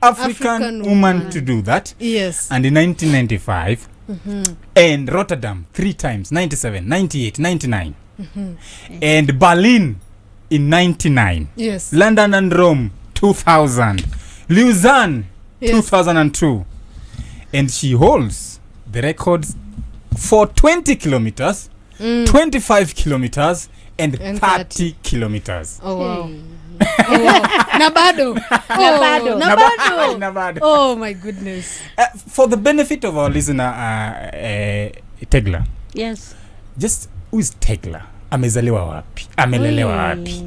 African woman to do that. Yes. And in 1995, and Rotterdam 3 times, 97, 98, 99. And Berlin in 99. Yes. London and Rome 2000. Lausanne 2002. And she holds the records for 20 kilometers, 25 kilometers, and 30 kilometers. Oh, wow. Oh, wow. Nabado. Oh, my goodness. For the benefit of our listener, Tegla. Yes. Just who is Tegla? Amezaliwa wapi? Amelelewa wapi?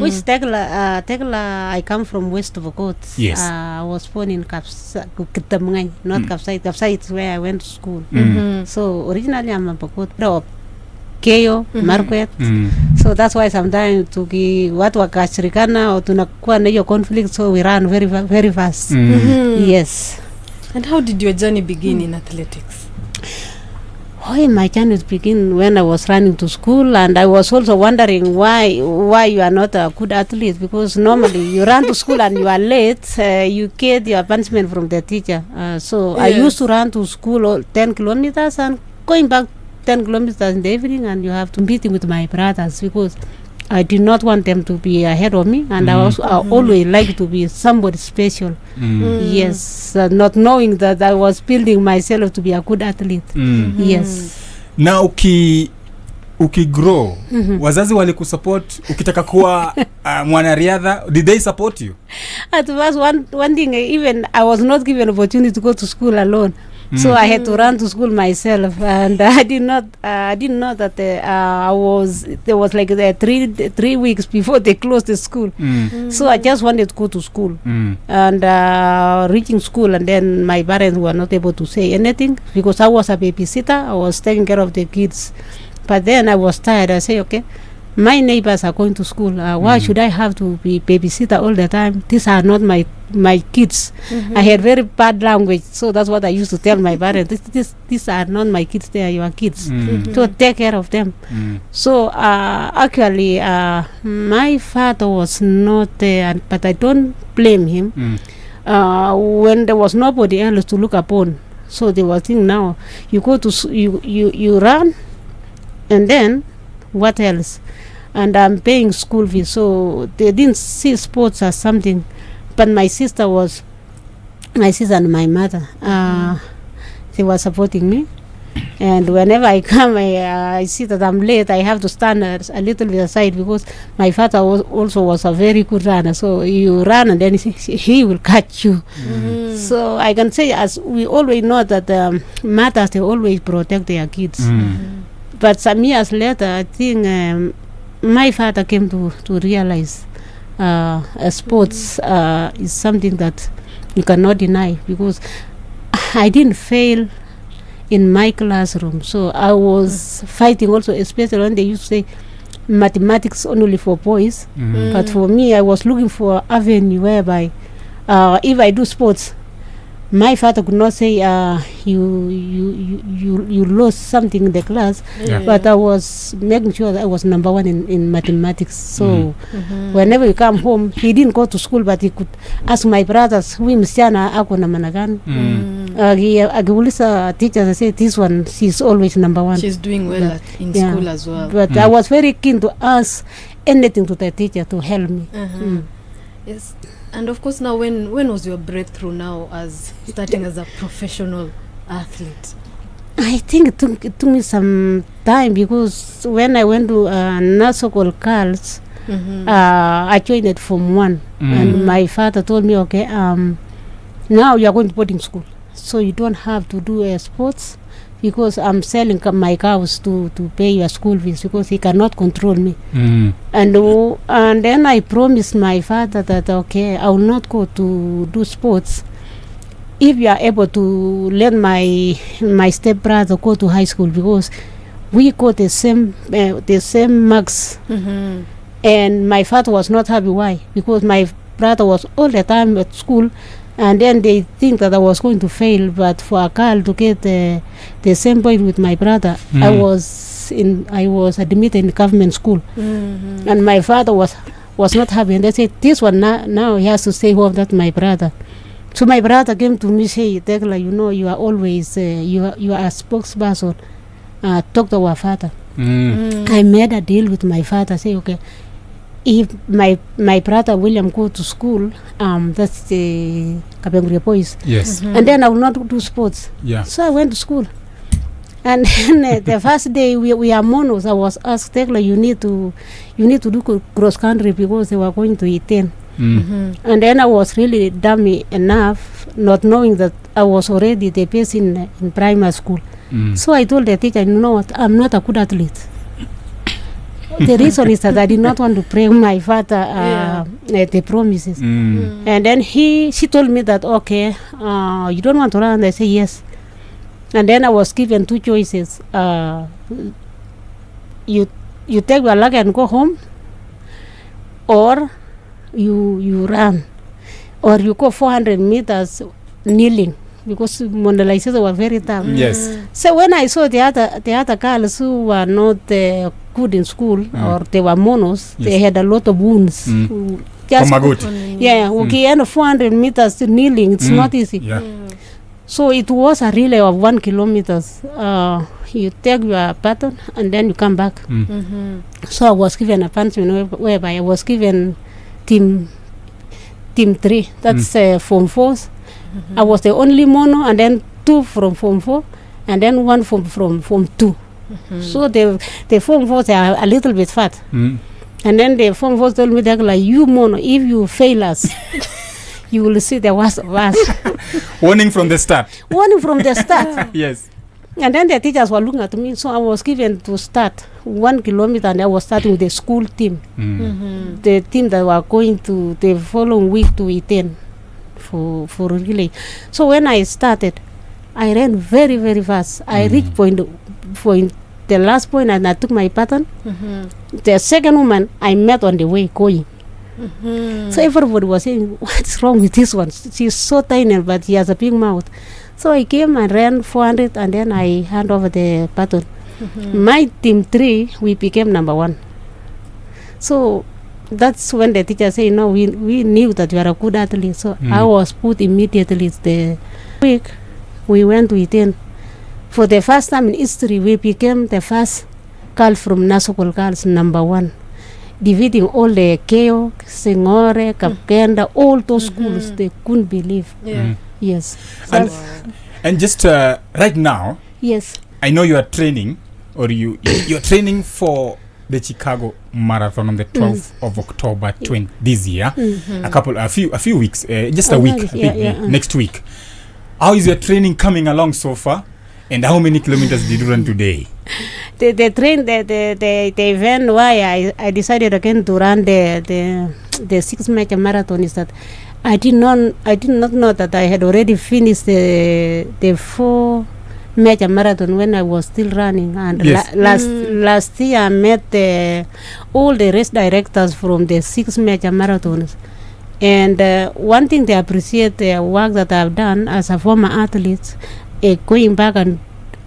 Which Tegla? Tegla, I come from west of Okot. Yes. I was born in Kitamngay, not Kapsait. Kapsait is where I went to school. So originally I'm a Pokot. Keyo, Marquette. So that's why sometimes watu wakashirikana au tunakuwa na hiyo conflict, so we run very very fast. Yes. And how did your journey begin in athletics? My journey began when I was running to school, and I was also wondering why you are not a good athlete, because normally you run to school and you are late, you get your punishment from the teacher. So I used to run to school 10 kilometers and going back 10 kilometers in the evening, and you have to meeting with my brothers because I did not want them to be ahead of me, and I always like to be somebody special. Yes, not knowing that I was building myself to be a good athlete. Yes. Na ukigrow, wazazi walikusupport ukitaka kuwa mwanariadha? Did they support you? At first, one thing, even I was not given opportunity to go to school alone. So I had to run to school myself, and I didn't know that there was like 3 weeks before they closed the school. So I just wanted to go to school, and reaching school, and then my parents were not able to say anything because I was a babysitter. I was taking care of the kids, but then I was tired. I say, okay, my neighbors are going to school. Why should I have to be babysitter all the time? These are not my kids. I had very bad language, so that's what I used to tell my parents. These are not my kids. They are your kids. So take care of them. So actually, my father was not there, but I don't blame him. When there was nobody else to look upon, so they were thinking, now you go to you run, and then what else? And I'm paying school fees, so they didn't see sports as something. But my sister and my mother, they were supporting me. And whenever I come, I see that I'm late, I have to stand a little bit aside because my father also was a very good runner. So you run and then he will catch you. So I can say, as we always know that mothers, they always protect their kids. But some years later, I think my father came to realize sports is something that you cannot deny, because I didn't fail in my classroom. So I was fighting also, especially when they used to say mathematics only for boys. But for me, I was looking for an avenue whereby if I do sports, my father could not say you lost something in the class, but I was making sure that I was number one in mathematics. So whenever you come home, he didn't go to school, but he could ask my brothers, we msichana ako na managani. Akiuliza teachers, I say, this one, she's always number one. She's doing well in school as well. But I was very keen to ask anything to the teacher to help me. Yes. And of course, now when was your breakthrough now as starting as a professional athlete? I think it took me some time, because when I went to Nasokol Girls, I joined it from 1, and my father told me, okay, now you are going to boarding school, so you don't have to do sports, because I'm selling my cows to pay your school fees, because he cannot control me. And then I promised my father that, okay, I will not go to do sports if you are able to let my stepbrother go to high school, because we got the same marks. And my father was not happy. Why? Because my brother was all the time at school, and then they think that I was going to fail. But for a girl to get the same point with my brother, I was admitted in government school, and my father was not happy. And they said, this one now he has to stay home. That's my brother. So my brother came to me say, Tegla, you know, you are always you are a spokesperson. Talk to our father. I made a deal with my father. Say, okay, if my brother William go to school, that's the Kapenguri boys. Yes. And then I will not do sports. Yeah. So I went to school. And then the first day we are monos. I was asked, Tegla, you need to do cross country because they were going to E10. And then I was really dummy enough, not knowing that I was already the best in primary school. So I told the teacher, you know what, I'm not a good athlete. The reason is that I did not want to break my father the promises. And then she told me that, okay, you don't want to run? I said yes. And then I was given two choices. You take your luck and go home, or you run, or you go 400 meters kneeling, because monolization was very tough. Yes. So when I saw the other girls who were not good in school, or they were monos, they had a lot of wounds. Just okay, 400 meters kneeling, it's not easy. Yeah. So it was a relay of 1 kilometers. You take your baton and then you come back. So I was given a punishment whereby I was given team 3. That's Form 4s. I was the only mono, and then 2 from Form 4, and then 1 from Form 2. So the Form 4s are a little bit fat. And then the Form 4s told me, like, you mono, if you fail us, you will see the worst of us. Warning from the start. Warning from the start. Yes. And then the teachers were looking at me, so I was given to start 1 kilometer, and I was starting with the school team. The team that were going to the following week to E10 for relay. So when I started, I ran very, very fast. I reached point the last point, and I took my pattern. The second woman I met on the way going. So everybody was saying, what's wrong with this one? She's so tiny, but she has a big mouth. So I came and ran 400, and then I hand over the baton. My team 3, we became number 1. So that's when the teacher said, no, we knew that you are a good athlete. So I was put immediately the week we went to E10. For the first time in history, we became the first girl from Nasokol girls, number 1. Defeating all the Keo, Sengore, Kapkenda, all those schools. They couldn't believe. Yes. And just right now, yes, I know you are training, or you're training for the Chicago Marathon on the 12th of October this year. A few weeks, just a week, next week. How is your training coming along so far? And how many kilometers did you run today? The event why I decided again to run the 6 major marathon is that I did not know that I had already finished the 4 major marathon when I was still running. And last year I met all the race directors from the 6 major marathons. And one thing they appreciate the work that I've done as a former athlete, going back and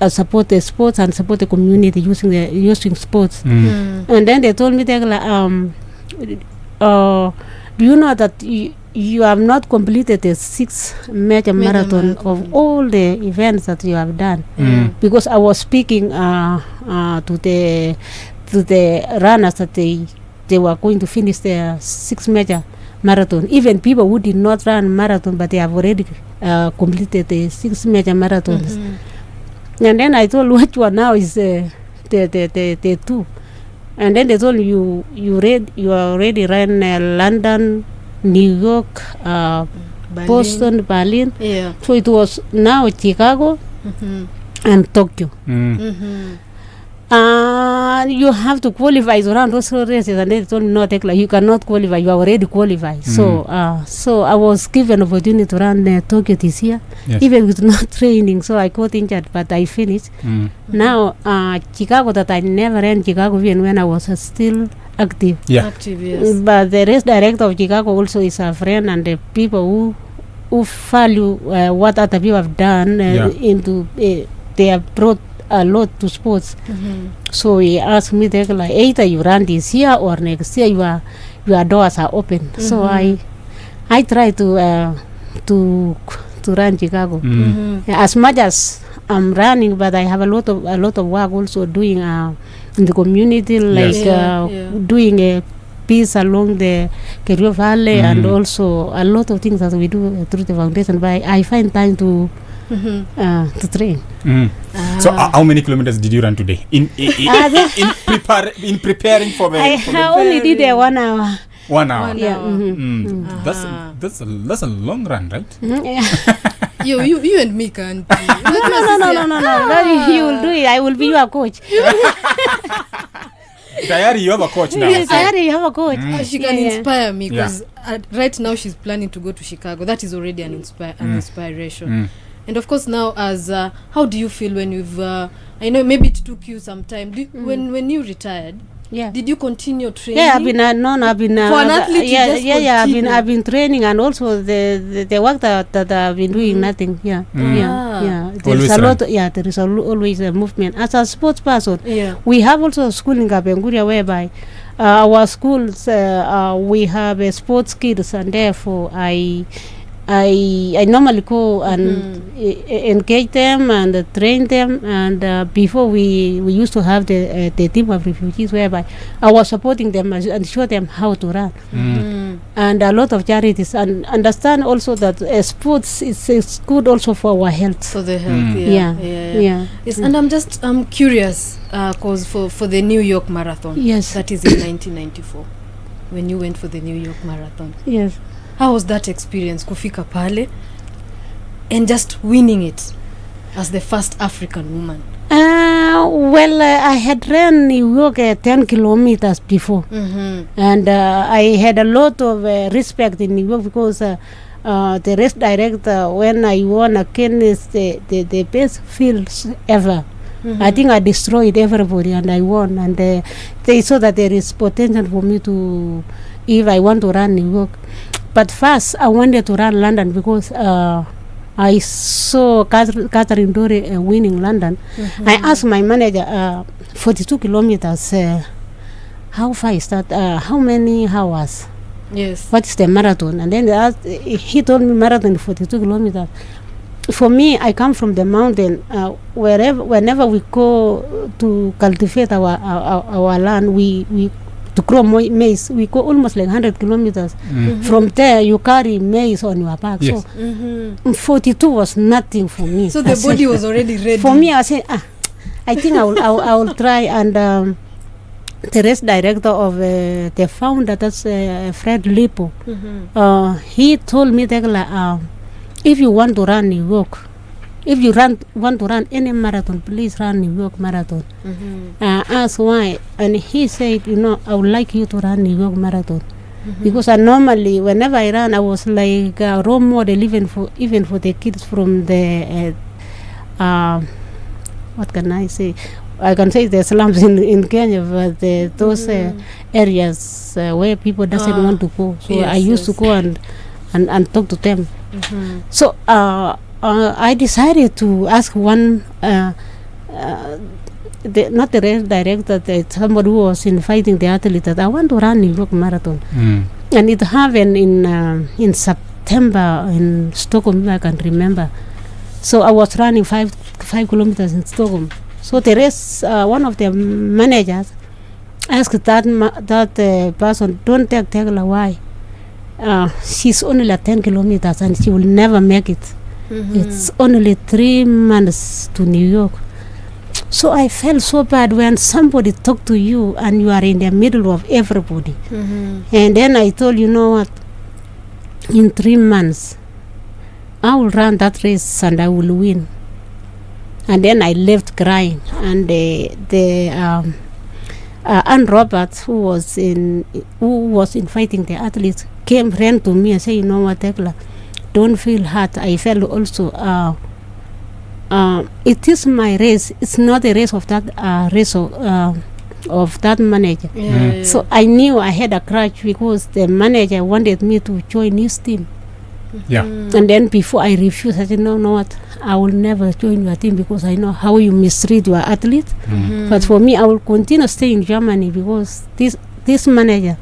support the sports and support the community using sports. And then they told me, Tegla, do you know that you have not completed the 6 major marathon of all the events that you have done? Because I was speaking to the runners that they were going to finish their 6 major marathon. Even people who did not run marathon, but they have already completed the 6 major marathons. And then I told which one now is the 2. And then they told you already ran London, New York, Boston, Berlin. So it was now Chicago and Tokyo. You have to qualify to run those races, and they told me, no, Tegla, you cannot qualify, you are already qualified. So I was given opportunity to run Tokyo this year, even with no training. So I got injured, but I finished. Now Chicago, that I never ran Chicago even when I was still active. Active, yes. But the race director of Chicago also is a friend, and the people who value what other people have done into they have brought a lot to sports. So he asked me, Tegla, either you run this year or next year, your doors are open. So I try to to run Chicago. As much as I'm running, but I have a lot of work also doing in the community, like doing a piece along the Kerio Valley, and also a lot of things that we do through the foundation. But I find time to train. So how many kilometers did you run today? In preparing for the? I only did 1 hour. 1 hour. Yeah. That's a long run, right? You and me can't. No. You will do it. I will be your coach. Tayari, you have a coach now. Yes, Tayari, you have a coach. She can inspire me, because right now she's planning to go to Chicago. That is already an inspiration. And of course now, as how do you feel when you've I know maybe it took you some time. When you retired, did you continue training? Yeah, I've been I've been for an athlete. I've been training, and also the work that I've been doing nothing. There is a lot. There is always a movement. As a sports person, we have also a school in Kapenguria whereby our schools we have a sports kids, and therefore I normally go and engage them and train them. And before we used to have the team of refugees whereby I was supporting them and show them how to run. And a lot of charities, and understand also that sports is good also for our health. For the health, Yes, and I'm curious, cause for the New York Marathon. Yes. That is in 1994, when you went for the New York Marathon. Yes. How was that experience, kufika pale and just winning it as the first African woman? I had ran New York 10 kilometers before, and I had a lot of respect in New York, because the race director, when I won again, is the best fields ever. I think I destroyed everybody and I won, and they saw that there is potential for me to, if I want to run New York. But first, I wanted to run London, because I saw Catherine Dory winning London. I asked my manager, 42 kilometers, how far is that? How many hours? Yes. What is the marathon? And then he told me marathon 42 kilometers. For me, I come from the mountain. Whenever we go to cultivate our land, we to grow maize, we go almost like 100 kilometers. From there, you carry maize on your back. Yes. So 42 was nothing for me. So the body was already ready. For me, I said, I think I will try. And the race director of the founder, that's Fred Lipo, he told me, Tegla, if you want to run New York, if you want to run any marathon, please run New York Marathon. Ask why, and he said, I would like you to run New York Marathon, because I normally, whenever I ran, I was like a role model, even for the kids from the what can I say? I can say the slums in Kenya, but those areas where people doesn't want to go. So I used to go and talk to them. So I decided to ask one, not the race director, somebody who was inviting the athlete, that I want to run New York Marathon. And it happened in September in Stockholm, I can remember. So I was running 5 kilometers in Stockholm. So the rest, one of the managers asked that person, don't take Tegla, why? She's only at 10 kilometers and she will never make it. It's only 3 months to New York. So I felt so bad when somebody talk to you and you are in the middle of everybody. And then I told, you know what, in 3 months I will run that race and I will win. And then I left crying, and Ann Roberts, who was inviting the athletes, ran to me and said, you know what, Tegla, don't feel hurt. I felt also it is my race. It's not a race of that race of that manager. So I knew I had a grudge, because the manager wanted me to join his team. And then before I refused, I said, no, what, I will never join your team, because I know how you mistreat your athlete. But for me, I will continue staying in Germany, because this manager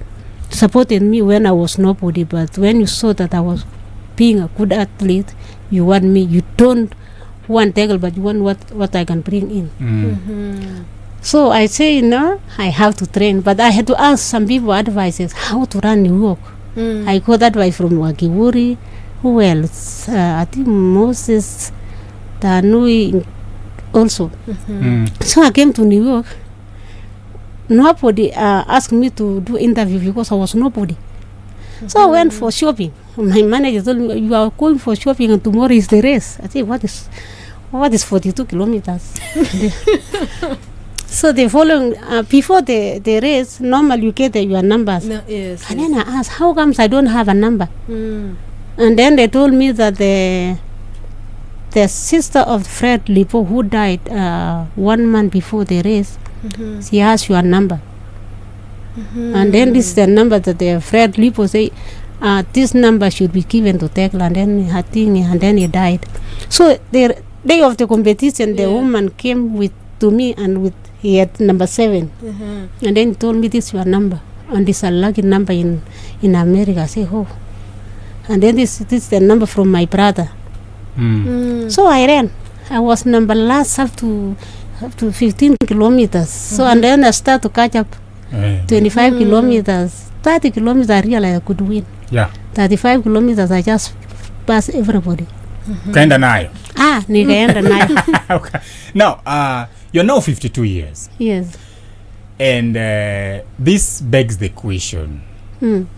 supported me when I was nobody. But when you saw that I was being a good athlete, you want me. You don't want Tegla, but you want what I can bring in. So I say, no, I have to train. But I had to ask some people advices how to run New York. I got advice from Wakiwuri. Who else? I think Moses Tanui also. So I came to New York. Nobody asked me to do interview because I was nobody. So I went for shopping. My manager told me, you are going for shopping and tomorrow is the race. I said, what is 42 kilometers? So the following, before the race, normally you get your numbers. No, yes. And then I asked, how comes I don't have a number? And then they told me that the sister of Fred Lipo, who died 1 month before the race, she has your number. And then this is the number that the Fred Lipo say, this number should be given to Tegla, and then I think, and then he died. So the day of the competition, the woman came to me and he had number 7. And then he told me, this is your number, and this is a lucky number in America. I say, oh. And then this is the number from my brother. So I ran. I was number last up to 15 kilometers. So and then I start to catch up 25 kilometers. 30 kilometers I realized I could win. 35 kilometers I just passed everybody. Kaenda nayo. Nikaenda nayo. Okay. Now, you're now 52 years. Yes. And this begs the question,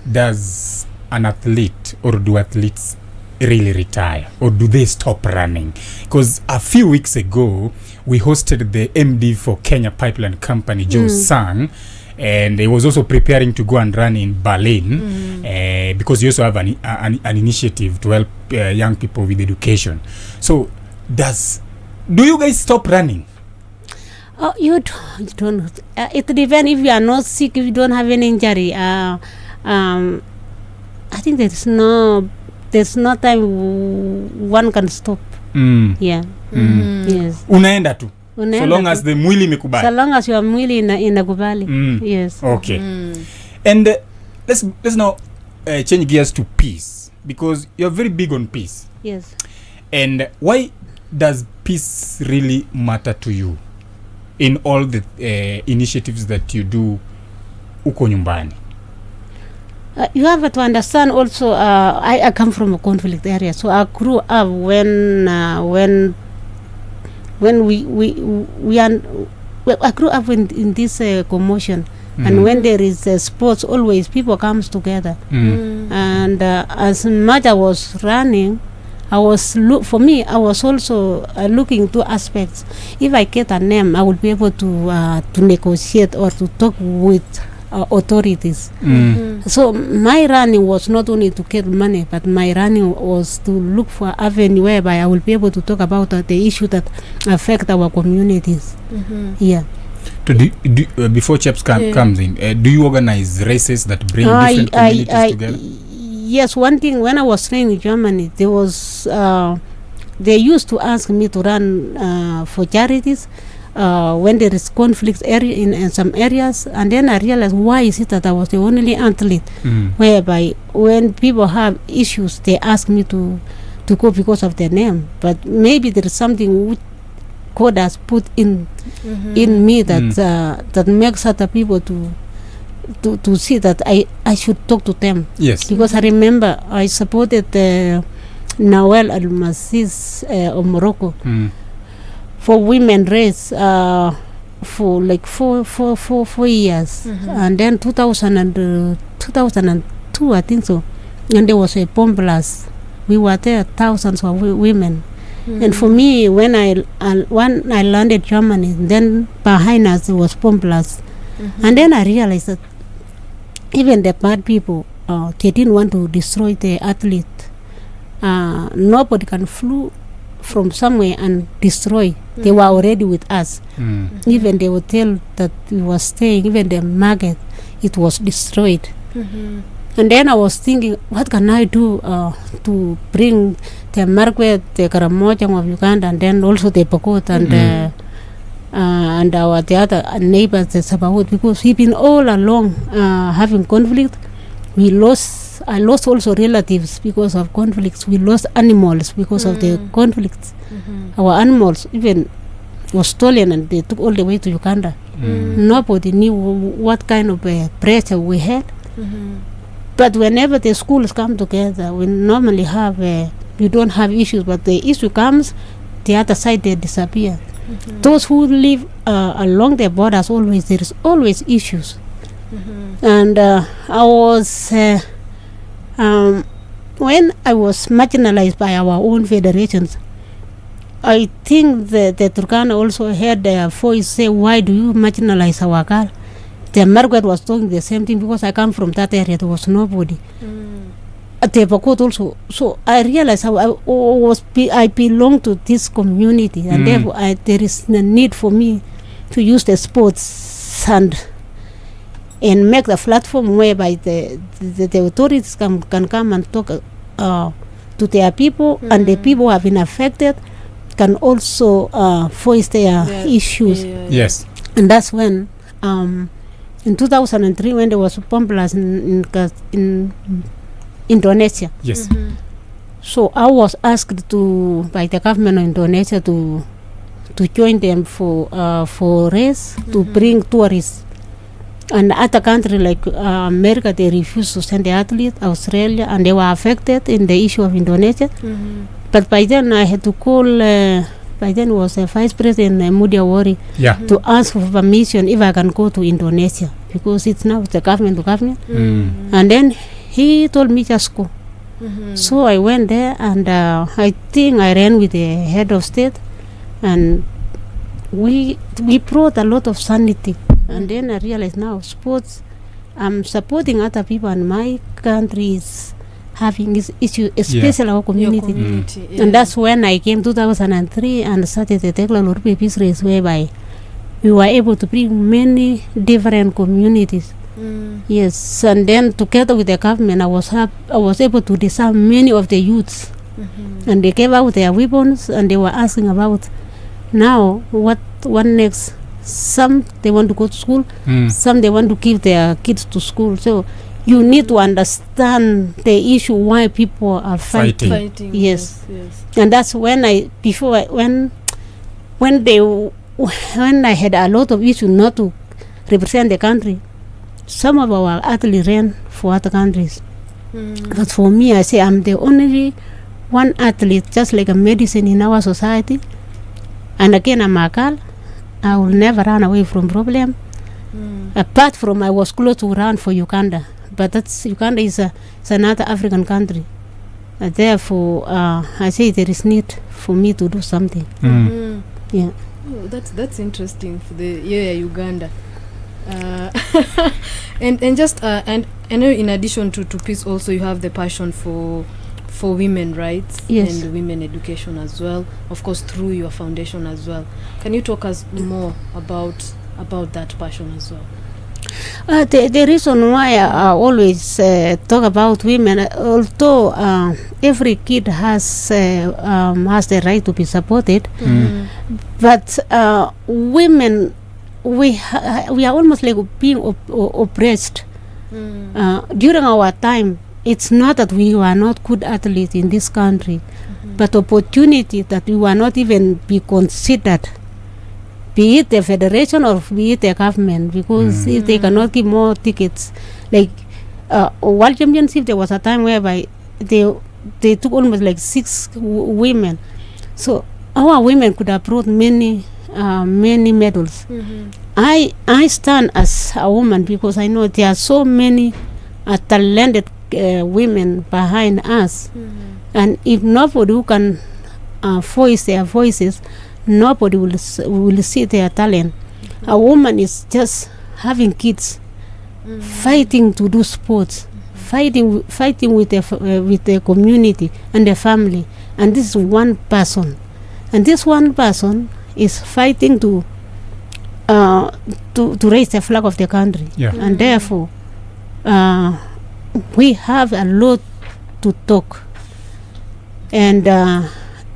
does an athlete or do athletes really retire or do they stop running? Because a few weeks ago, we hosted the MD for Kenya Pipeline Company, Joe Sang, and he was also preparing to go and run in Berlin because you also have an initiative to help young people with education. So do you guys stop running? Oh, you don't. It depends if you are not sick, if you don't have any injury. I think there's no time one can stop. Yeah. Yes. Unaenda tu. So long as the mwili imekubali. So long as your mwili inakubali. Yes. Okay. And let's now change gears to peace, because you're very big on peace. Yes. And why does peace really matter to you in all the initiatives that you do uko nyumbani? You have to understand also, I come from a conflict area, so I grew up when I grew up in this commotion, and when there is sports, always people comes together. And as much I was running, I was also looking to aspects. If I get a name, I will be able to negotiate or to talk with authorities. So my running was not only to get money, but my running was to look for avenue whereby I will be able to talk about the issue that affect our communities. Yeah. Before Chaps comes in, do you organize races that bring different communities together? Yes, one thing, when I was training in Germany, there was they used to ask me to run for charities when there is conflict area in some areas, and then I realized, why is it that I was the only athlete whereby when people have issues they ask me to go because of their name. But maybe there is something which God has put in me that makes other people to see that I should talk to them. Yes. Because I remember I supported Nawel Al-Massis of Morocco for women race for like four years. And then 2002, I think so. And there was a bomb blast. We were there, thousands of women. And for me, when I landed Germany, then behind us there was bomb blast. And then I realized that even the bad people, they didn't want to destroy the athlete. Nobody can flew from somewhere and destroy. They were already with us. Even the hotel that we were staying, even the market, it was destroyed. And then I was thinking, what can I do to bring the Margaret, the Karamojang of Uganda, and then also the Pokot and the other neighbors, the Sabawood, because we've been all along having conflict. We lost I lost also relatives because of conflicts. We lost animals because of the conflicts. Our animals even was stolen and they took all the way to Uganda. Nobody knew what kind of pressure we had. But whenever the schools come together, we normally have you don't have issues, but the issue comes, the other side they disappear. Those who live along the borders, always there is always issues. And I was when I was marginalized by our own federations, I think the Turkana also heard their voice say, why do you marginalize our girl? The Margaret was talking the same thing because I come from that area, there was nobody. At the Pokot also. So I realized how I belong to this community, and therefore there is a need for me to use the sports and make the platform whereby the authorities can come and talk to their people, and the people who have been affected can also voice their issues. Yes. And that's when in 2003, when there was a bomb blast in Indonesia. Yes. So I was asked by the government of Indonesia to join them for race, to bring tourists. And other countries like America, they refused to send the athletes, Australia, and they were affected in the issue of Indonesia. But by then I had to call, by then was Vice President Mudia Wari, to ask for permission if I can go to Indonesia, because it's now the government to government. And then he told me just go. So I went there, and I think I ran with the head of state, and we brought a lot of sanity. And then I realized now sports, I'm supporting other people, and my country is having this issue, especially our community. And that's when I came 2003 and started the Tegla Loroupe Peace Race, whereby we were able to bring many different communities. Yes, and then together with the government, I was able to disarm many of the youths, and they gave out their weapons, and they were asking about now what next. Some they want to go to school, some they want to give their kids to school. So you need to understand the issue why people are fighting. Yes. And that's when when I had a lot of issues not to represent the country, some of our athletes ran for other countries. But for me, I say I'm the only one athlete, just like a medicine in our society. And again, I'm a girl. I will never run away from problem. Apart from I was close to run for Uganda, but Uganda is another African country. Therefore, I say there is need for me to do something. Yeah. Oh, that's interesting for the Uganda. And just and I know in addition to peace, also you have the passion for women rights and women education as well, of course through your foundation as well. Can you talk us more about that passion as well? The reason why I always talk about women, although every kid has the right to be supported, but women, we are almost like being oppressed during our time. It's not that we were not good athletes in this country, but opportunity that we were not even be considered, be it the federation or be it the government, because if they cannot give more tickets, like World Championship, there was a time whereby they took almost like 6 women, so our women could have brought many medals. I stand as a woman because I know there are so many talented women behind us, and if nobody who can voice their voices, nobody will see their talent. A woman is just having kids, fighting to do sports, fighting with the community and the family, and this is one person, and this one person is fighting to raise the flag of the country. And therefore we have a lot to talk. And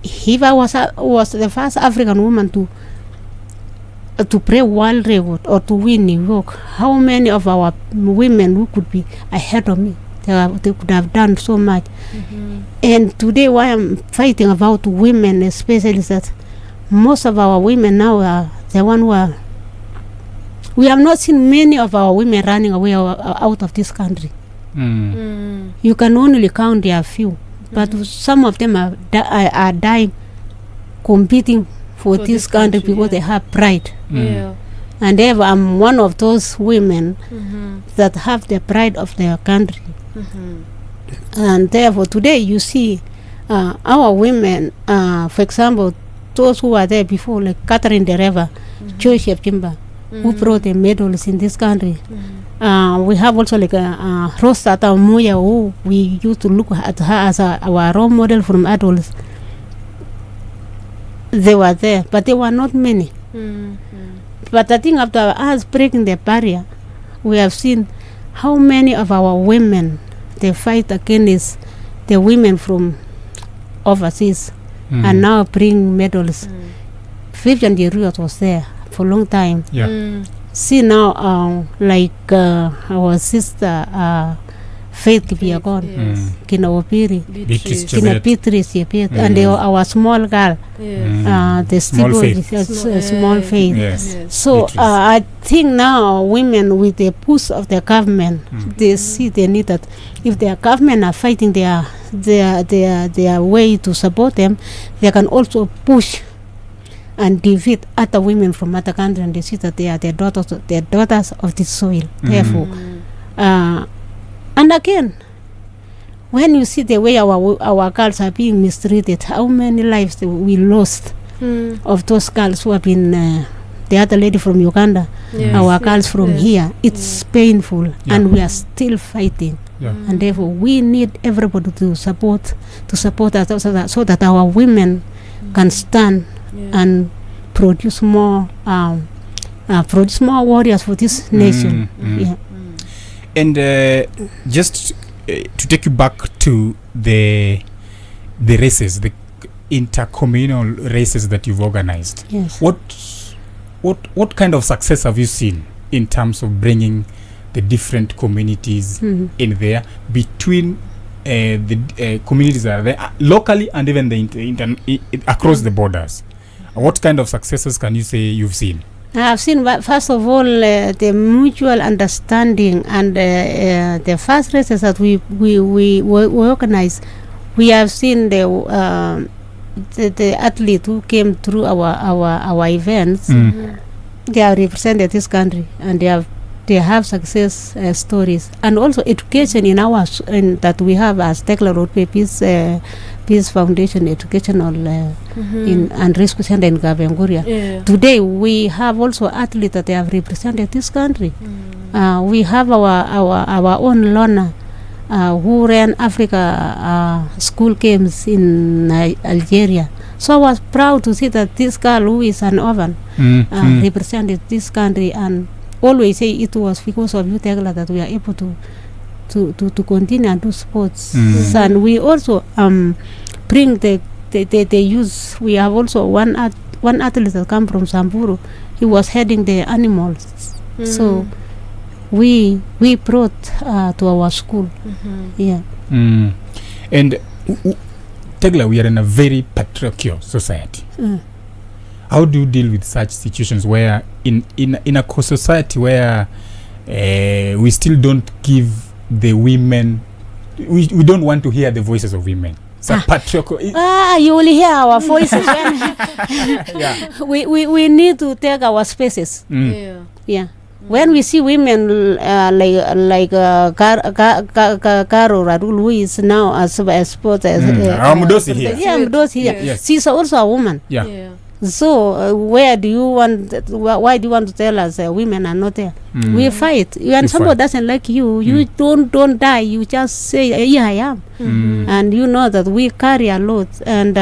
if I was the first African woman to break world record or to win New York, how many of our women who could be ahead of me? They could have done so much. And today, why I'm fighting about women, especially, is that most of our women now are the one who are. We have not seen many of our women running away out of this country. You can only count their few, but some of them are dying, competing for this country because they have pride. And therefore, I'm one of those women that have the pride of their country. And therefore, today you see our women, for example, those who were there before, like Catherine de Reva, Joy Shepchimba, who brought the medals in this country. We have also like Rosa Tamuya, who we used to look at her as our role model from adults. They were there, but there were not many. But I think after us breaking the barrier, we have seen how many of our women, they fight against the women from overseas and now bring medals. Vivian Jeruat was there for a long time. See now, like our sister Faith Kipiagon, Kina Opiri, Kina Beatrice Yepet, and our small girl, the small Faith. So I think now women, with the push of the government, they see the need that if their government are fighting their way to support them, they can also push and defeat other women from other countries, and they see that they are the daughters of this soil. Therefore, and again, when you see the way our girls are being mistreated, how many lives we lost of those girls who have been the other lady from Uganda, our girls from here, it's painful, and we are still fighting. And therefore, we need everybody to support us so that our women can stand and produce more warriors for this nation. And just to take you back to the races, the intercommunal races that you've organized. Yes. What kind of success have you seen in terms of bringing the different communities in there, between the communities that are there locally and even the across the borders? What kind of successes can you say you've seen? I've seen, first of all, the mutual understanding and the first races that we organized. We have seen the athletes who came through our events. They have represented this country, and they have success stories, and also education in that we have as Tegla Loroupe Peace Foundation Educational and Rescue Center in Gabenguria. Today we have also athletes that they have represented this country. We have our own learner who ran Africa school games in Algeria. So I was proud to see that this girl who is an orphan represented this country, and always say it was because of you, Tegla, that we are able to continue and do sports. And we also bring the youth. We have also one athlete that come from Samburu. He was heading the animals. So we brought to our school. And Tegla, we are in a very patriarchal society. How do you deal with such situations where in a society where we still don't give the women, we don't want to hear the voices of women? It's patriarchal. You will hear our voices. We need to take our spaces. When we see women like Karo Radul, who is now a sport Mudosi here. Mudosi here. Yes. She's also a woman. So why do you want to tell us women are not there? We fight. When somebody doesn't like you, you don't die. You just say, yeah, I am. And you know that we carry a lot. And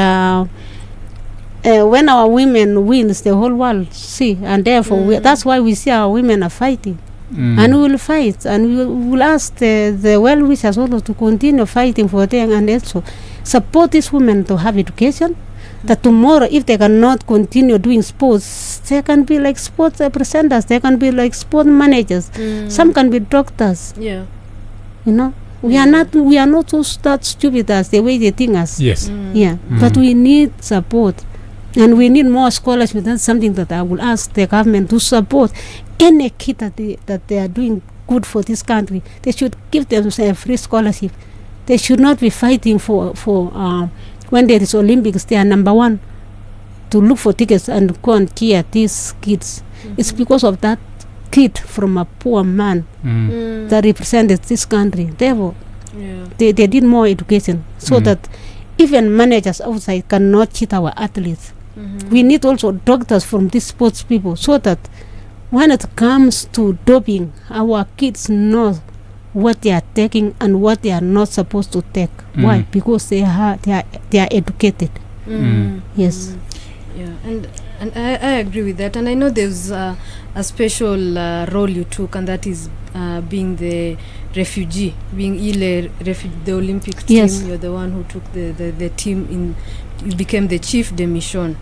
when our women wins, the whole world see. And therefore, that's why we see our women are fighting. And we will fight. And we will ask the well-wishers also to continue fighting for them, and also support these women to have education. That tomorrow, if they cannot continue doing sports, they can be like sports presenters, they can be like sport managers, some can be doctors. You know, We are not so that stupid as the way they think us. Yes. But we need support, and we need more scholarship. That's something that I will ask the government to support any kid that they are doing good for this country. They should give them a free scholarship. They should not be fighting for when there is Olympics, they are number one to look for tickets and go and cheer these kids. It's because of that kid from a poor man that represented this country. Therefore, they did more education so that even managers outside cannot cheat our athletes. We need also doctors from these sports people so that when it comes to doping, our kids know what they are taking and what they are not supposed to take. Why? Because they are educated. Yes. Yeah, and I agree with that, and I know there's a special role you took, and that is being the refugee, being the Olympic team. Yes. You're the one who took the team in. You became the chief de mission.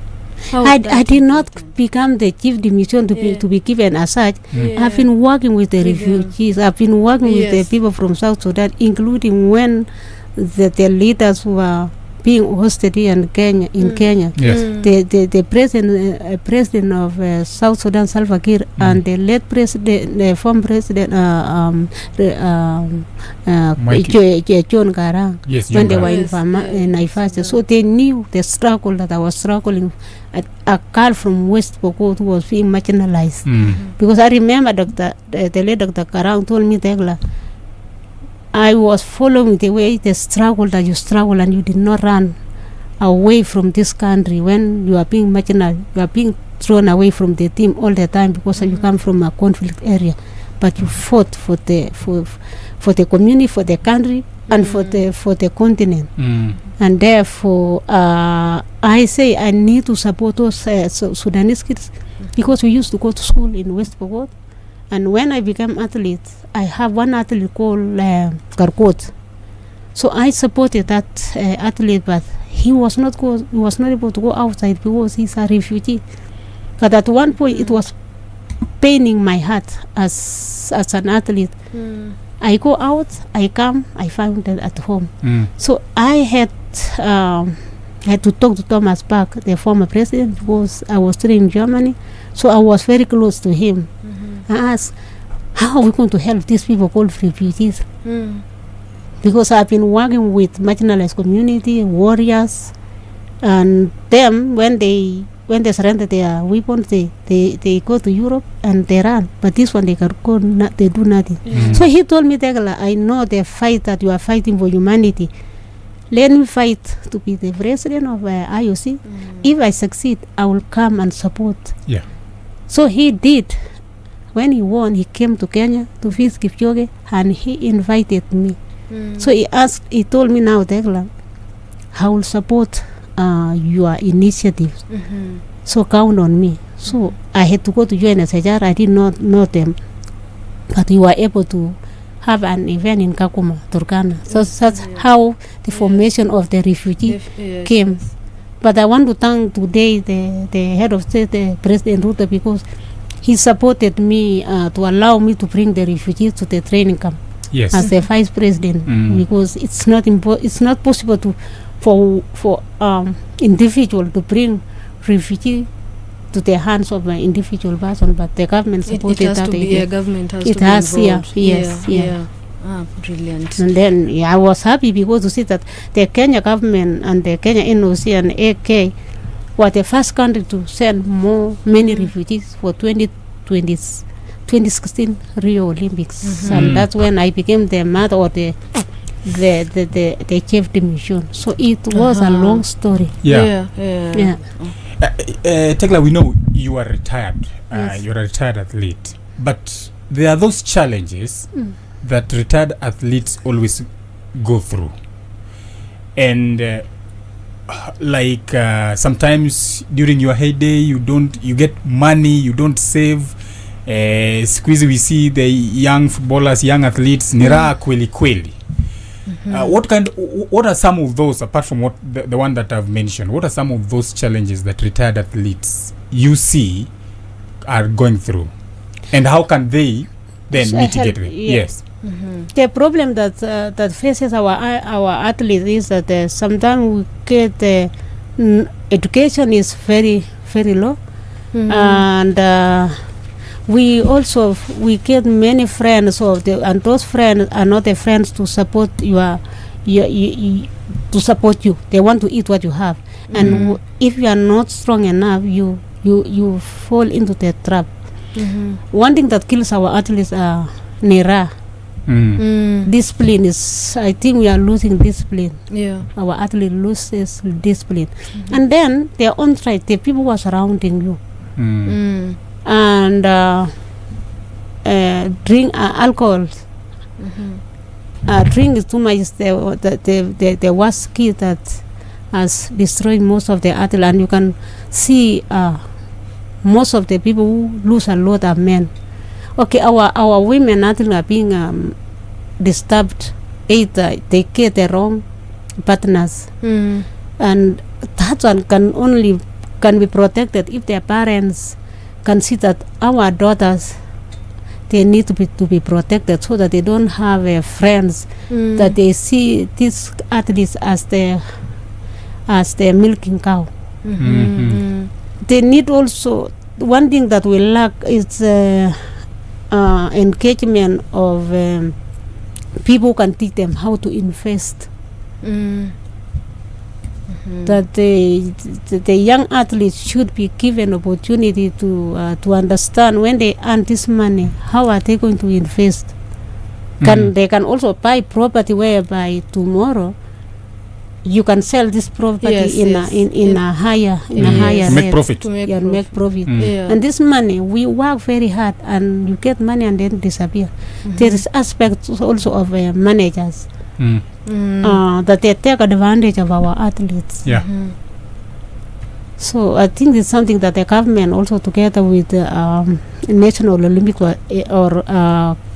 I did not become the chief de mission to be given as such. I've been working with the refugees. I've been working with the people from South Sudan, including when the leaders were being hosted here in Kenya. Yes. The president of South Sudan, Salva Kiir, and the late president, the former president, John Garang, when they were in Naivasha. So they knew the struggle that I was struggling. A girl from West Pokot who was being marginalized. Because I remember the late Dr. Garang told me, Tegla, I was following the way the struggle that you struggle, and you did not run away from this country when you are being marginalized. You are being thrown away from the team all the time because you come from a conflict area. But you fought for the community, for the country, and for the continent. And therefore, I say I need to support those Sudanese kids because we used to go to school in West Pokot. And when I became athlete, I have one athlete called Karkot. So I supported that athlete, but he was not able to go outside because he's a refugee. But at one point, it was paining my heart as an athlete. I go out, I come, I find that at home. So I had to talk to Thomas Bach, the former president, because I was still in Germany. So I was very close to him. I asked, how are we going to help these people called refugees? Because I've been working with marginalized community, warriors, and them, when they surrender their weapons, they go to Europe and they run. But this one, they can go, they do nothing. So he told me, Tegla, I know the fight that you are fighting for humanity. Let me fight to be the president of IOC. If I succeed, I will come and support. Yeah. So he did. When he won, he came to Kenya to visit Kipchoge, and he invited me. So he told me, now, Tegla, I will support your initiatives. So count on me. So I had to go to UNHCR. I did not know them, but we were able to have an event in Kakuma, Turkana. So that's how the formation of the refugee came. But I want to thank today the head of state, the President Ruto, because he supported me to allow me to bring the refugees to the training camp as the vice president, because it's not possible for individual to bring refugee to the hands of an individual person, but the government supported it has that. To be, government has it to has, be involved. Yeah. Brilliant. And then I was happy because to see that the Kenya government and the Kenya NOC and AK were the first country to send many refugees for 2016 Rio Olympics. And that's when I became the mother or the chief de mission. So it was a long story. Yeah. Tegla, we know you are retired. You're a retired athlete, but there are those challenges that retired athletes always go through, and sometimes during your heyday you get money, you don't save. Squeeze, we see the young footballers, young athletes, nira kweli kweli. What are some of those, apart from what the one that I've mentioned, what are some of those challenges that retired athletes you see are going through, and how can they then mitigate it? Yes. The problem that faces our athletes is that sometimes we get education is very very low, and we get many friends and those friends are not the friends to support to support you. They want to eat what you have, and if you are not strong enough, you fall into the trap. One thing that kills our athletes are nera. Discipline is, I think we are losing discipline. Our athlete loses discipline, and then their own right, the people who are surrounding you, and drink alcohol. Drink is too much. Is the worst key that has destroyed most of the athletes, and you can see most of the people who lose a lot are men. Okay, our women athletes are being disturbed. Either they get the wrong partners, and that one can be protected if their parents can see that our daughters, they need to be protected, so that they don't have friends that they see these athletes as the milking cow. They need also, one thing that we lack is engagement of people who can teach them how to invest. That the young athletes should be given opportunity to understand when they earn this money, how are they going to invest. They can also buy property whereby tomorrow you can sell this property in a higher make profit. Make profit. And this money, we work very hard and you get money and then disappear. There is aspects also of managers that they take advantage of our athletes. So I think it's something that the government also together with the National Olympic or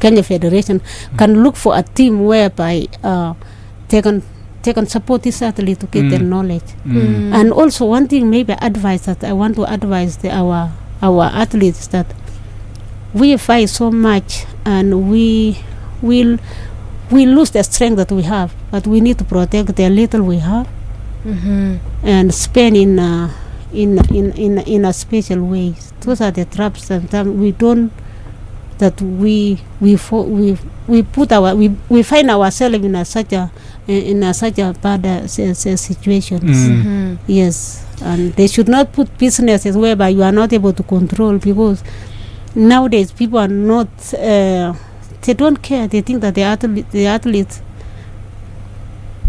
Kenya Federation can look for a team whereby they can support this athlete to get their knowledge. And also one thing, maybe advice that I want to advise our athletes, that we fight so much and we lose the strength that we have, but we need to protect the little we have and spend in a special way. Those are the traps sometimes we don't, that we find ourselves in such a bad situations. Yes, and they should not put businesses whereby you are not able to control, because nowadays people are not they don't care. They think that the athletes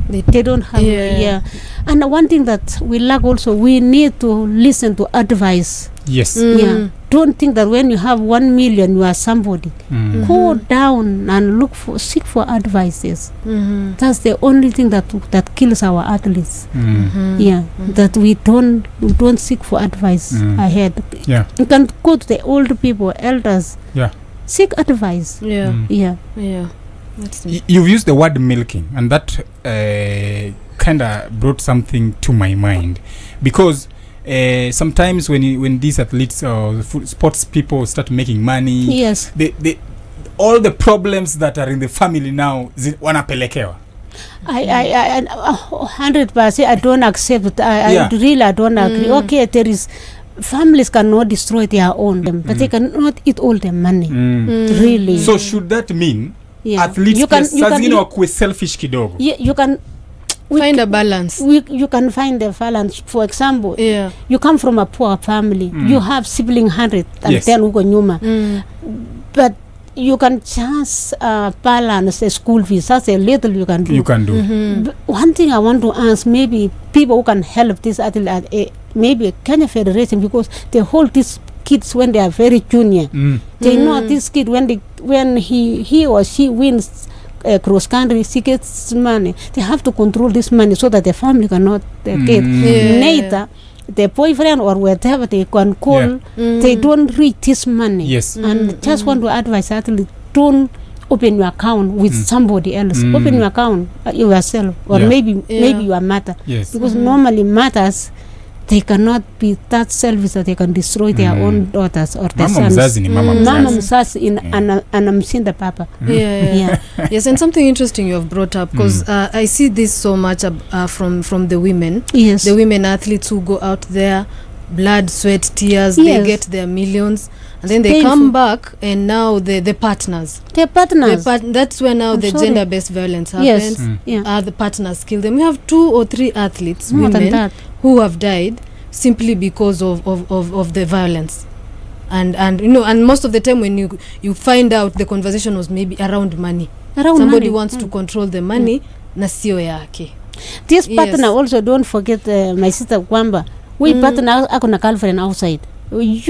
they don't have And one thing that we lack also, we need to listen to advice. Don't think that when you have 1 million you are somebody. Go down and seek for advices. That's the only thing that kills our athletes. That we don't seek for advice ahead. You can go to the old people, elders. Seek advice. You've used the word milking, and that kind of brought something to my mind, because sometimes when these athletes or sports people start making money, they all the problems that are in the family now wanapelekewa. I 100% I don't accept. I don't agree. Okay, there is families cannot destroy their own, but they cannot eat all the money. Really. So should that mean athletes you can selfish kidogo? You can find a balance. You can find a balance. For example, you come from a poor family, you have sibling 110 uko nyuma, but you can just balance the school fees. That's a little you can do. One thing I want to ask, maybe people who can help this athlete, maybe Kenya Federation, because they hold these kids when they are very junior. They know this kid when he or she wins cross country, she gets money. They have to control this money so that the family cannot get. Neither the boyfriend or whatever they can call, they don't reach this money. And just want to advise athletes, don't open your account with somebody else. Open your account yourself, or maybe your mother, because normally mothers they cannot be that selfish that they can destroy their own daughters or their sons. Mzazi ni mama mzazi in anamshinda papa. Yes, and something interesting you have brought up, because I see this so much from the women. Yes. The women athletes who go out there, blood, sweat, tears, they get their millions, and then they come back, and now the partners. Their partners. That's where now the gender-based violence happens. Yes. The partners kill them. We have 2 or 3 athletes, more women, than that, who have died simply because of the violence. And you know, and most of the time when you find out, the conversation was maybe around money. Somebody wants to control the money, na sio yake. This partner also, don't forget my sister kwamba we partner ako na girlfriend outside. We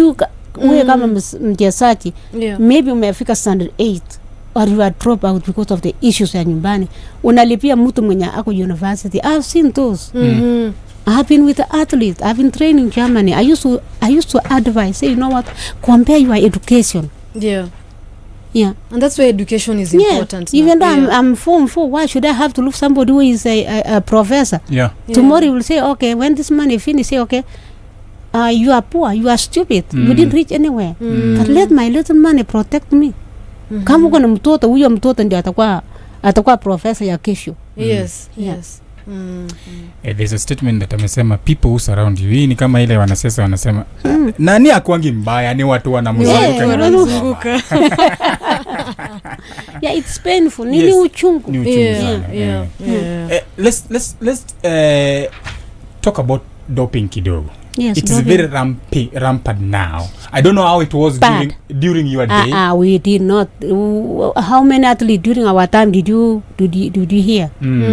kama mchezaji, maybe umefika standard 8 or you are drop out because of the issues ya nyumbani, unalipia mtu mwenye ako university. I've seen those. I have been with the athletes. I've been training in Germany. I used to advise, say, you know what, compare your education. Yeah. And that's where education is important. Even though I'm Form 4, why should I have to look somebody who is a professor? Tomorrow you will say, okay, when this money finish, say, okay, you are poor, you are stupid, you didn't reach anywhere. But let my little money protect me. Kama uko na mtoto, huyo mtoto ndio atakuwa professor ya kesho. Yes. There's a statement that amesema, people who surround you. Hii ni kama ile wanasiasa wanasema, nani akuangi mbaya, ni watu wanamzunguka. It's painful. Nini uchungu. Let's talk about doping kidogo. Yes, it is very rampant now. I don't know how it was during your day. We did not. How many athletes during our time did you hear?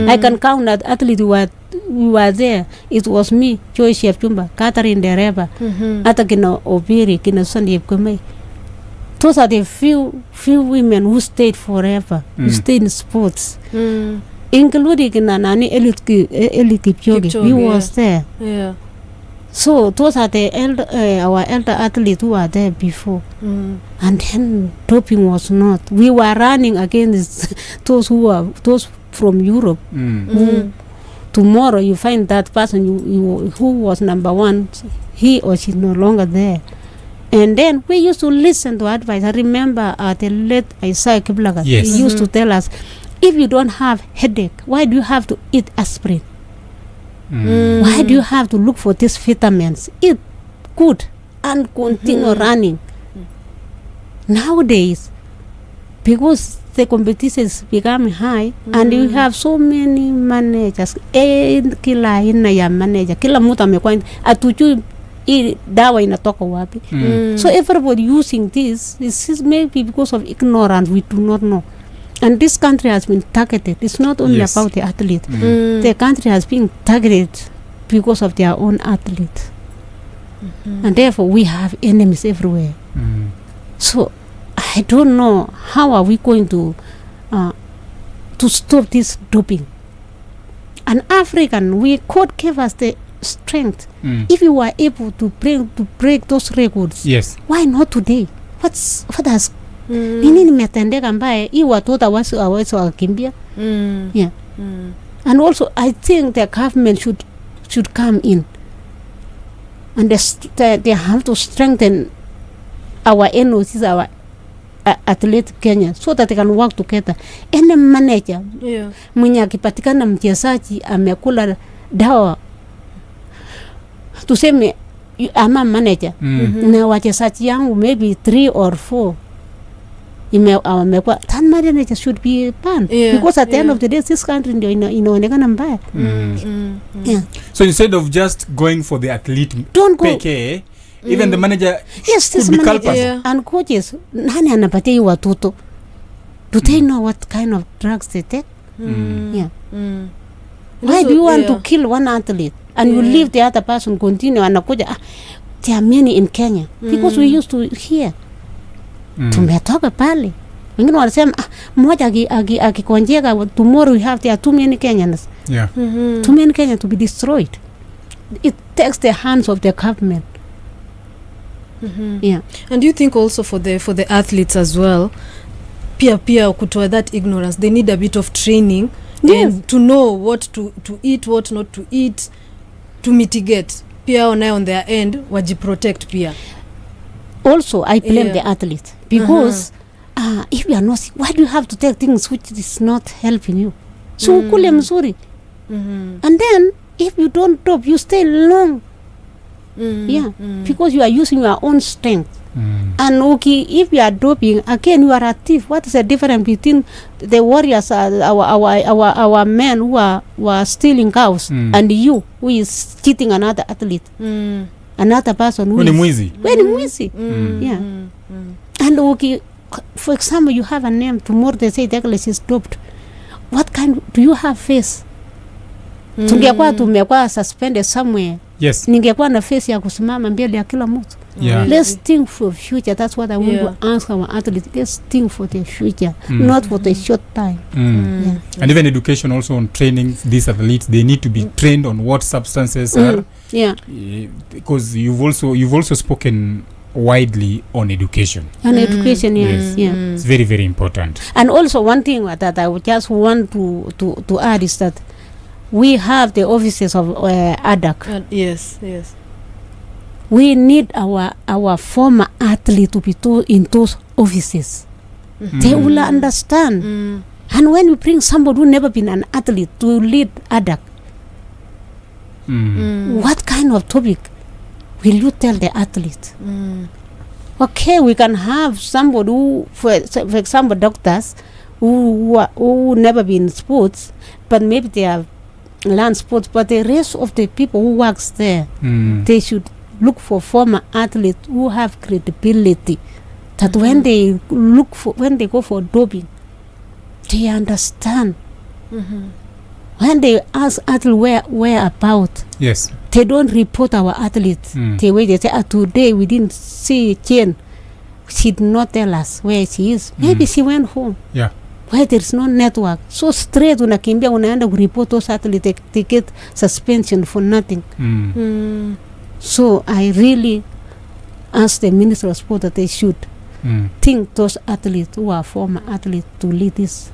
I can count that athletes we were there. It was me, Joy Chepchumba, Catherine Dereba, ata kina Obiri, kina Sunday Kumei. Those are the few women who stayed forever, who stayed in sports, including kina Nani Eliud Kipchoge. He was there. So those are the our elder athletes who were there before. And then doping was not. We were running against those from Europe. Tomorrow you find that person who was number 1, he or she no longer there. And then we used to listen to advice. I remember the late Isaiah Kiblagat. He used to tell us, if you don't have headache, why do you have to eat aspirin? Why do you have to look for these vitamins? Eat good and continue running. Nowadays, because the competition is becoming high, and you have so many managers, kila aina ya manager, kila mtu amekuwa atujui hii dawa inatoka wapi. So everybody using this is maybe because of ignorance, we do not know. And this country has been targeted. It's not only about the athlete. The country has been targeted because of their own athletes. And therefore we have enemies everywhere. So I don't know how are we going to stop this doping. An African, we could give us the strength. If we were able to break those records, why not today? What has nini nimetendeka mbaya hii watoto hawawezi wakimbia? And also I think the government should come in and they have to strengthen our NOCs, our athlete Kenya, so that they can work together. Any manager mwenye akipatikana mchezaji amekula dawa, tuseme ama manager na wachezaji yangu maybe 3 or 4 that manager should be banned, because at the end of the day this country ndio inaonekana mbaya. So instead of just going for the athlete, don't go PK, even the manager could be culpable. And coaches, nani anapatia hii watoto? Do they know what kind of drugs they take? Why do you want to kill one athlete and you leave the other person continue? Anakuja, there are many in Kenya, because we used to hear tumetoka pale, wengine wanasema mmoja akikonjeka, tomorrow we have there too many Kenyans, too many Kenyans to be destroyed. It takes the hands of the government. And do you think also for the athletes as well, pia kutoa that ignorance, they need a bit of training and to know what to eat, what not to eat, to mitigate pia onaye on their end wajiprotect pia. Also I blame the athlete because if you are not, why do you have to take things which is not helping you? So kule mzuri. And then if you don't dope, you stay long. Because you are using your own strength. And if you are doping, again you are a thief. What is the difference between the warriors, our men who are stealing cows, and you who is cheating another athlete, another person who when is mwizi. And for example, you have a name. Tomorrow they say Tegla is doped. What kind do you have face? Tungekuwa tumekuwa suspended somewhere. Yes. Ningekuwa na face ya kusimama mbele ya kila mtu. Let's think for future. That's what I want to ask our athletes. Let's think for the future, not for the short time. And even education also on training these athletes. They need to be trained on what substances are. Because you've also spoken widely on education. On education, yes. It's very, very important. And also one thing that I would just want to add is that we have the offices of ADAC. Yes. We need our former athlete to be in those offices. They will understand. And when you bring somebody who never been an athlete to lead ADAC, what kind of topic will you tell the athlete? Okay, we can have somebody who, for example, doctors who never been in sports, but maybe they have learned sports. But the rest of the people who works there, they should look for former athletes who have credibility. That when they go for doping, they understand. When they ask athlete where about, yes, they don't report our athletes. They say, today we didn't see Jen. She did not tell us where she is. Maybe she went home. Yeah. Where there is no network. So straight unakimbia unaenda report those athletes, they get suspension for nothing. So I really ask the Minister of Sport that they should think those athletes who are former athletes to lead this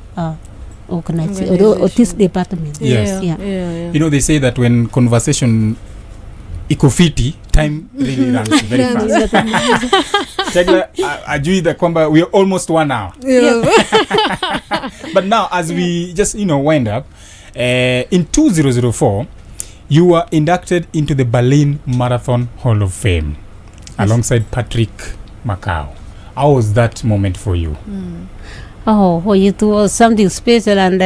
organization or this department. Yes. Yeah. You know, they say that when conversation ikofiti, time really runs very fast. Tegla, ajui that kwamba we are almost 1 hour. But now, as we just wind up, in 2004, you were inducted into the Berlin Marathon Hall of Fame alongside Patrick Macau. How was that moment for you? Oh, it was something special, and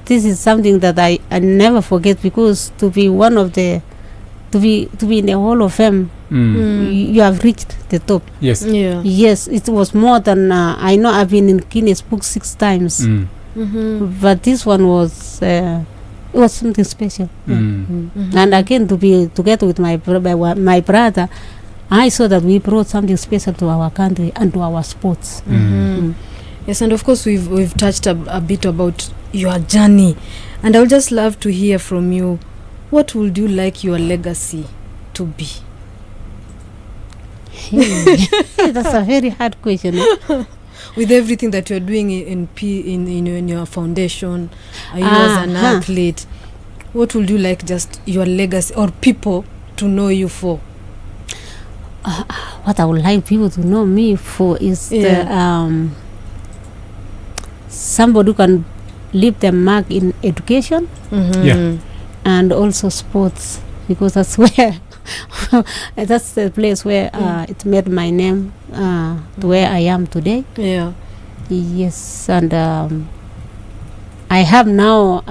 this is something that I never forget, because to be one of the to be in the Hall of Fame, you have reached the top. Yes. Yeah. Yes, it was more than I know. I've been in Guinness Book 6 times, but this one was it was something special. And again, to be together with my brother, I saw that we brought something special to our country and to our sports. Yes, and of course we've touched a bit about your journey, and I would just love to hear from you. What would you like your legacy to be? That's a very hard question. With everything that you're doing in your foundation, you as an athlete, what would you like just your legacy or people to know you for? What I would like people to know me for is somebody who can leave their mark in education, and also sports, because that's where that's the place where it made my name to where I am today. Yeah. Yes, and I have now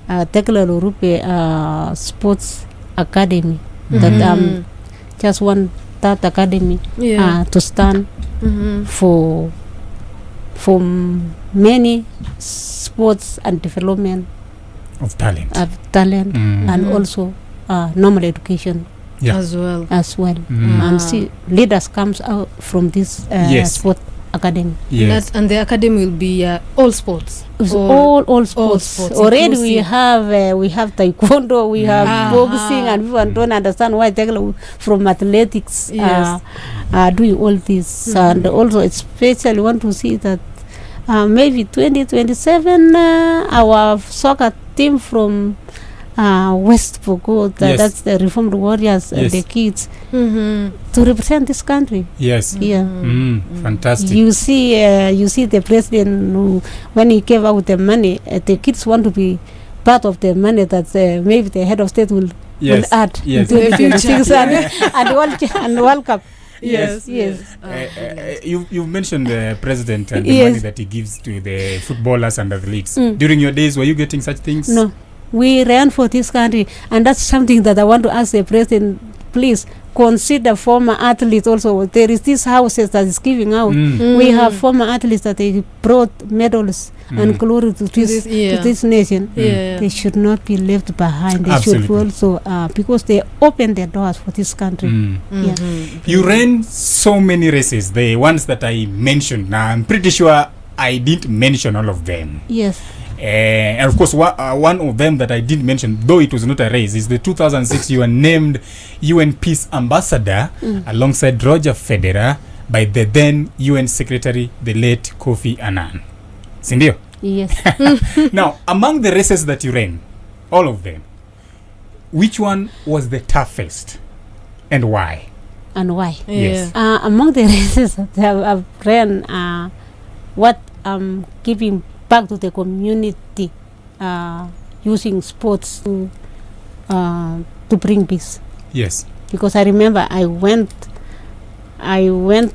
Tegla Loroupe Sports Academy that just want that academy to stand for many sports and development of talent, and also normal education as well. And see, leaders comes out from this sport academy. Yes. And the academy will be all sports. All sports. Already inclusive. we have taekwondo, we have boxing, and people don't understand why Tegla from athletics are doing all this. And also especially want to see that maybe 2027 our soccer team from West Pokot, that's the Reformed Warriors and the kids, to represent this country. Yes. Yeah. Fantastic. You see the president who, when he gave out the money, the kids want to be part of the money that maybe the head of state will add in 2026 and World Cup. Yes. You've mentioned the president and the money that he gives to the footballers and athletes. During your days, were you getting such things? No. We ran for this country, and that's something that I want to ask the president, please consider former athletes also. There is this houses that is giving out. We have former athletes that they brought medals and glory to this nation. They should not be left behind. They should also, because they opened their doors for this country. You ran so many races, the ones that I mentioned. Now, I'm pretty sure I didn't mention all of them. Yes. And of course, one of them that I did mention, though it was not a race, is the 2006 you were named UN Peace Ambassador alongside Roger Federer by the then UN Secretary, the late Kofi Annan. Sindio? Yes. Now, among the races that you ran, all of them, which one was the toughest and why? And why? Yes. Among the races that I've ran, what I'm giving back to the community, using sports to bring peace. Yes. Because I remember I went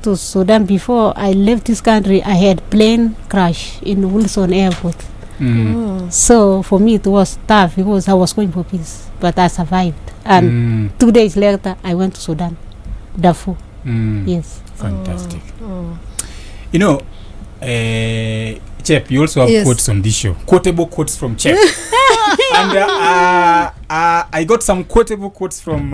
to Sudan before I left this country. I had plane crash in Wilson Airport. So for me it was tough because I was going for peace, but I survived. And 2 days later I went to Sudan, Darfur. Yes. Fantastic. You know, Chep, you also have quotes on this show. Quotable quotes from Chep. And I got some quotable quotes from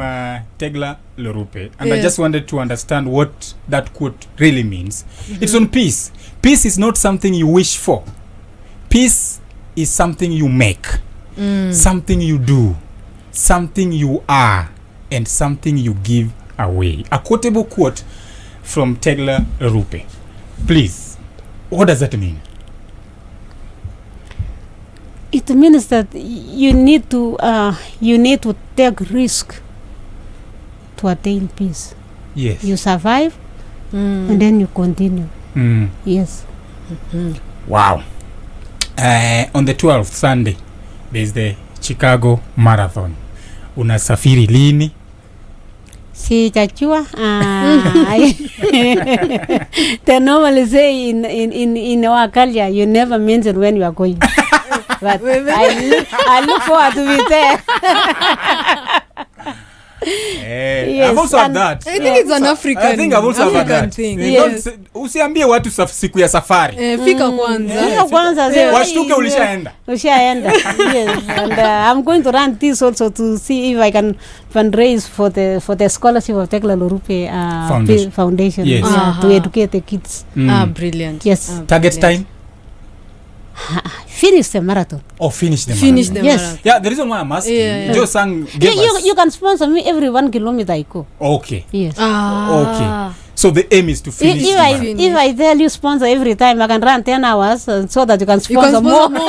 Tegla, Loroupe. And I just wanted to understand what that quote really means. It's on peace. Peace is not something you wish for. Peace is something you make. Something you do. Something you are. And something you give away. A quotable quote from Tegla, Loroupe. Please, what does that mean? It means that you need to take risk to attain peace. Yes. You survive and then you continue. Yes. Wow. On the 12th Sunday, there's the Chicago Marathon. Unasafiri lini? Sijajua. They normally say in our culture, you never mention when you are going. But I look forward to be there. I've also had that. I think it's an African. I think I've also had that thing. Yes. Usiambie watu siku ya safari. Fika kwanza. Washtuke ulishaenda. Yes. And I'm going to run this also to see if I can fundraise for the scholarship of Tegla Loroupe Foundation. Yes. To educate the kids. Brilliant. Yes. Target time? Finish the marathon. Finish the marathon. Yes. Yeah, the reason why I'm asking, Joe sang you can sponsor me every 1 kilometer I go. Okay. Yes. Okay. So the aim is to finish if I tell you sponsor every time, I can run 10 hours so that you can sponsor more money.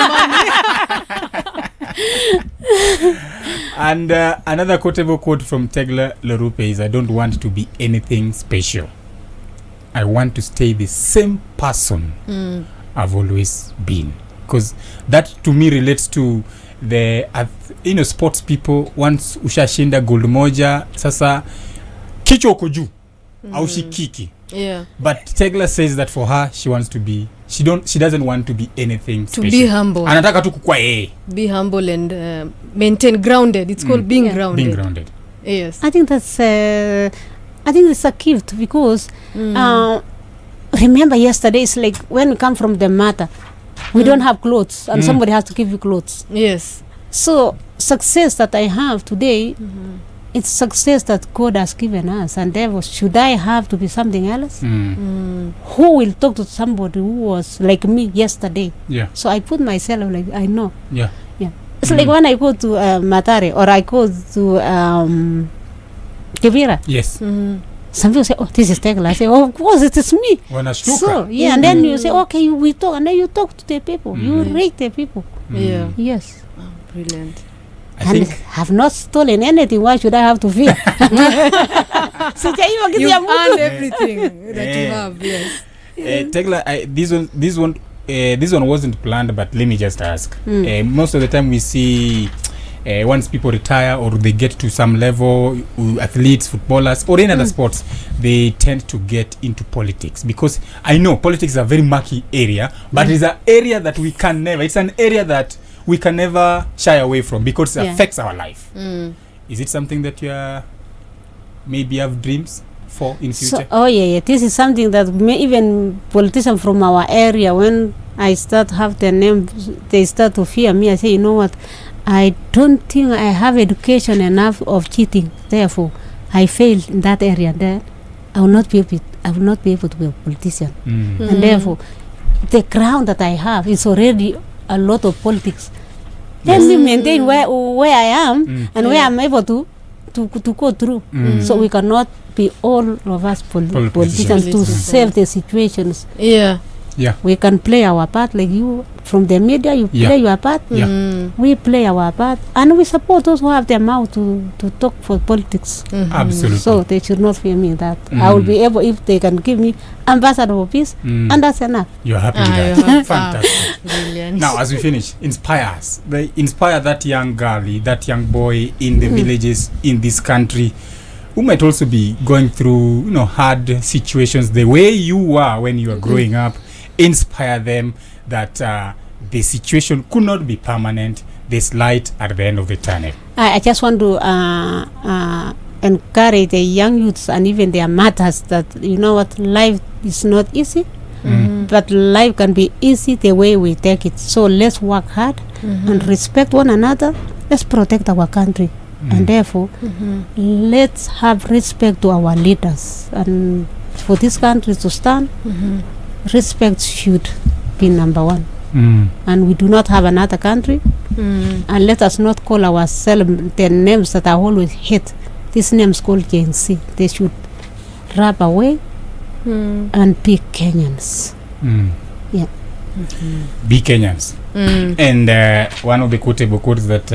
And another quotable quote from Tegla Loroupe is, I don't want to be anything special. I want to stay the same person I've always been. Because that to me relates to the sports people. Once ushashinda gold moja, sasa kichwa uko juu au shikiki. Yeah. But Tegla says that for her, she doesn't want to be anything special. To be humble. Anataka tu kukua yeye. Be humble and maintain grounded. It's called being grounded. Being grounded. Yes. I think that's it's a gift because remember yesterday, it's like when we come from the matter, we don't have clothes and somebody has to give you clothes. Yes. So success that I have today, it's success that God has given us, and therefore should I have to be something else? Who will talk to somebody who was like me yesterday? Yeah. So I put myself like, I know. Yeah. It's like when I go to Matare or I go to Kibera. Yes. Some people say, oh, this is Tegla. I say, oh, of course, it is me. So, and then you say, okay, we talk, and then you talk to the people. You rate the people. Yeah. Yes. Brilliant. and have not stolen anything. Why should I have to fear? You've earned everything that you have. Yes. Tegla, this one wasn't planned, but let me just ask. Most of the time we see once people retire or they get to some level, athletes, footballers, or in other sports, they tend to get into politics, because I know politics is a very murky area, but it's an area that it's an area that we can never shy away from, because it affects our life. Is it something that you maybe have dreams for in future? This is something that even politicians from our area, when I start have their name, they start to fear me. I say, you know what, I don't think I have education enough of cheating, therefore I failed in that area. Then I will not be able to be a politician. And therefore the ground that I have is already a lot of politics. Let me maintain where I am and where I'm able to go through. So we cannot be all of us politicians to save the situations. We can play our part, like you from the media, you play your part. We play our part, and we support those who have their mouth to talk for politics. Absolutely. So they should not fear me that I will be able, if they can give me ambassador for peace, and that's enough. You're happy with that? Fantastic. Brilliant. Now, as we finish, inspire us. Inspire that young girl, that young boy in the villages in this country, who might also be going through, hard situations the way you were when you were growing up. Inspire them that the situation could not be permanent. There's light at the end of the tunnel. I just want to encourage the young youths and even their mothers that, you know what, life is not easy, but life can be easy the way we take it. So let's work hard and respect one another. Let's protect our country. And therefore, let's have respect to our leaders. And for this country to stand, respect should be number one. And we do not have another country. And let us not call ourselves the names that I always hate. These names called Gen Z. They should rub away and be Kenyans. Be Kenyans. And one of the quotable quotes that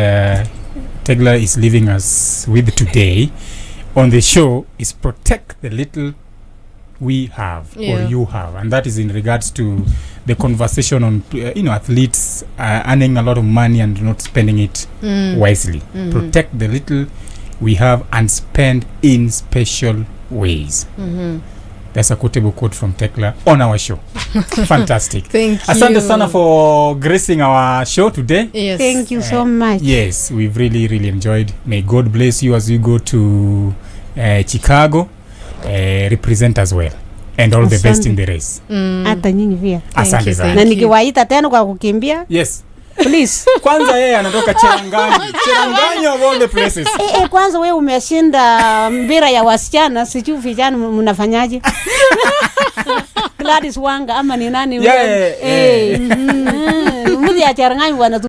Tegla is leaving us with today on the show is protect the little we have or you have, and that is in regards to the conversation on athletes earning a lot of money and not spending it wisely. Protect the little we have and spend in special ways. That's a quotable quote from Tegla on our show. Fantastic. Thank you. Asante sana for gracing our show today. Yes. Thank you so much. Yes, we've really enjoyed. May God bless you as you go to Chicago. Represent as well, and all the best in the race. Hata nyinyi pia. Asante sana. Na nikiwaita tena kwa kukimbia. Yes. Please. Kwanza yeye anatoka Cherangani of all the places. Kwanza wewe umeshinda mpira ya wasichana, sijui vijana mnafanyaje? Gladys Wanga ama ni nani? Mudi ya Cherangani wana